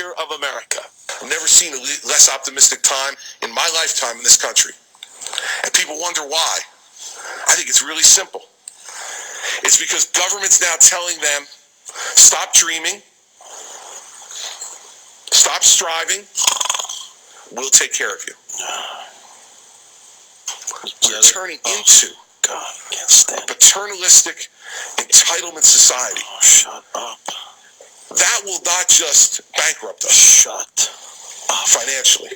future of America. I've never seen a less optimistic time in my lifetime in this country. And people wonder why. I think it's really simple. It's because government's now telling them, stop dreaming, stop striving, we'll take care of you. We're turning into a paternalistic entitlement society. Oh, shut up. That will not just bankrupt us. Shut up. Financially.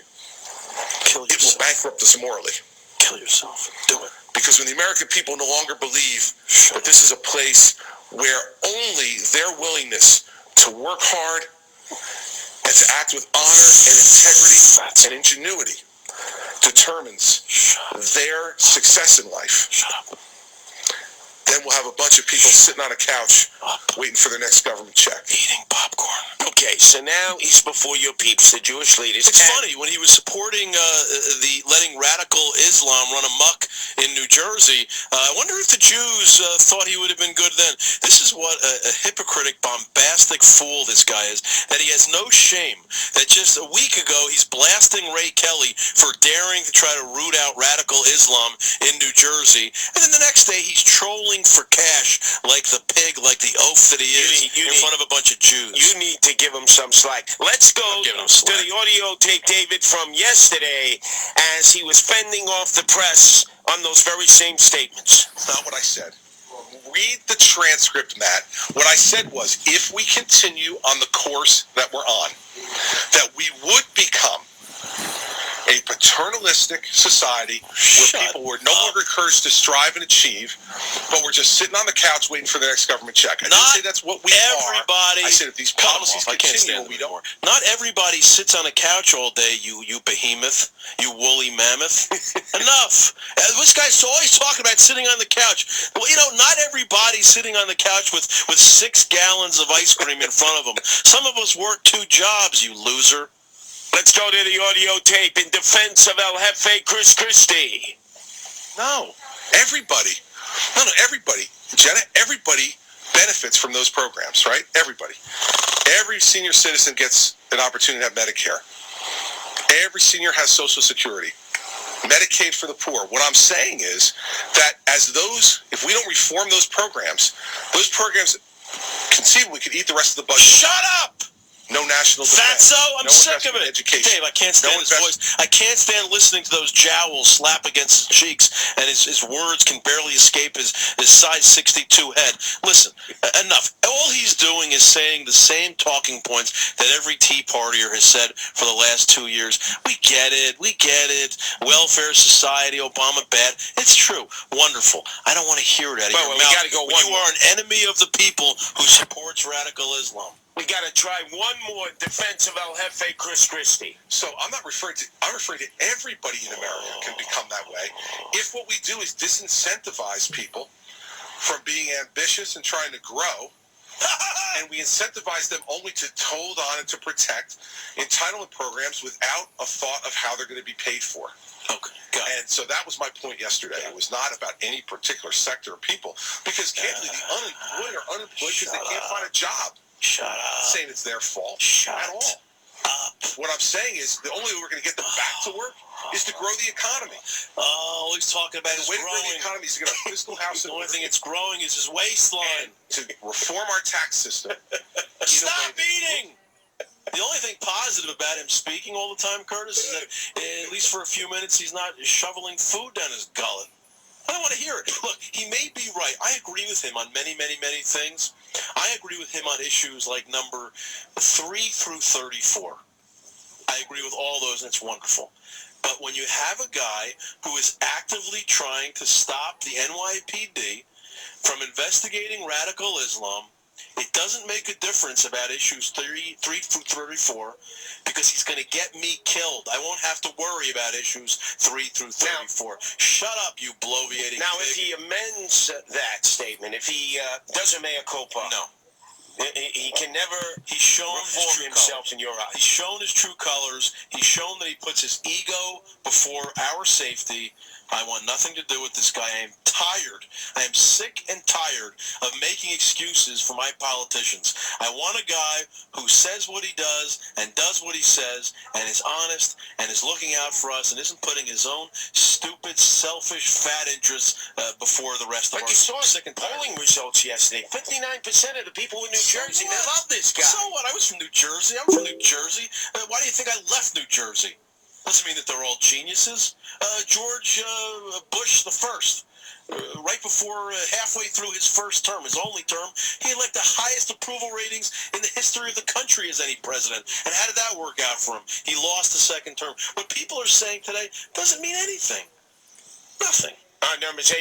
Kill yourself. It will bankrupt us morally. Kill yourself. Do it. Because when the American people no longer believe that this is a place where only their willingness to work hard and to act with honor and integrity and ingenuity determines their success in life, then we'll have a bunch of people sitting on a couch waiting for their next government check. Eating popcorn. Okay, so now he's before your peeps, the Jewish leaders. It's funny, when he was supporting the letting radical Islam run amok in New Jersey, I wonder if the Jews thought he would have been good then. This is what a hypocritic, bombastic fool this guy is, that he has no shame, that just a week ago he's blasting Ray Kelly for daring to try to root out radical Islam in New Jersey, and then the next day he's trolling for cash like the pig, like the oaf that he is, in front of a bunch of Jews. You need to give him some slack. Let's go to the audio tape, David, from yesterday as he was fending off the press on those very same statements. That's not what I said. Read the transcript, Matt. What I said was, if we continue on the course that we're on, that we would become a paternalistic society where people were no longer encouraged to strive and achieve, but we're just sitting on the couch waiting for the next government check. I didn't say that's what we are. I said if these policies continue, we don't. Not everybody sits on a couch all day, you behemoth, you Wooly.Mammoth. Enough. This guy's always talking about sitting on the couch. Well, you know, not everybody's sitting on the couch with 6 gallons of ice cream in front of them. Some of us work 2 jobs, you loser. Let's go to the audio tape in defense of El Jefe Christie. No, everybody. No, everybody. Jenna, everybody benefits from those programs, right? Everybody. Every senior citizen gets an opportunity to have Medicare. Every senior has Social Security. Medicaid for the poor. What I'm saying is that if we don't reform those programs conceivably could eat the rest of the budget. Shut up! No national defense. Fatso, I'm sick of it. Education. Dave, I can't stand his voice. I can't stand listening to those jowls slap against his cheeks, and his words can barely escape his size 62 head. Listen, enough. All he's doing is saying the same talking points that every Tea Partier has said for the last 2 years. We get it. Welfare society, Obama bad. It's true. Wonderful. I don't want to hear it out of your mouth. Gotta go you are an enemy of the people who supports radical Islam. We got to try one more defense of El Jefe Christie. So I'm referring to everybody in America can become that way. If what we do is disincentivize people from being ambitious and trying to grow, and we incentivize them only to hold on and to protect entitlement programs without a thought of how they're going to be paid for. Okay, got it. And so that was my point yesterday. It was not about any particular sector of people, because candidly, the unemployed are unemployed because they can't find a job. Shut up. I'm not saying it's their fault at all. What I'm saying is the only way we're going to get them back to work is to grow the economy. Oh, he's talking about the way to grow the economy is to get our fiscal house in order. The only thing it's growing is his waistline. And to reform our tax system. Stop eating! The only thing positive about him speaking all the time, Curtis, is that at least for a few minutes he's not shoveling food down his gullet. I don't want to hear it. Look, he may be right. I agree with him on many, many, many things. I agree with him on issues like number 3 through 34. I agree with all those, and it's wonderful. But when you have a guy who is actively trying to stop the NYPD from investigating radical Islam, it doesn't make a difference about issues 3 through 34 because he's going to get me killed. I won't have to worry about issues 3 through 34. Shut up, you bloviating Now, pig. if he amends that statement, if he does a mea culpa, no. He can never reform himself in your eyes. He's shown his true colors. He's shown that he puts his ego before our safety. I want nothing to do with this guy. I am tired. I am sick and tired of making excuses for my politicians. I want a guy who says what he does and does what he says and is honest and is looking out for us and isn't putting his own stupid, selfish, fat interests before the rest of us. But you saw sick and polling results yesterday. 59% of the people in New Jersey, they love this guy. So what? I was from New Jersey. I'm from New Jersey. Why do you think I left New Jersey? Doesn't mean that they're all geniuses. George Bush the first, right before halfway through his first term, his only term, he had like the highest approval ratings in the history of the country as any president. And how did that work out for him? He lost the second term. What people are saying today doesn't mean anything. Nothing. Our number's 8.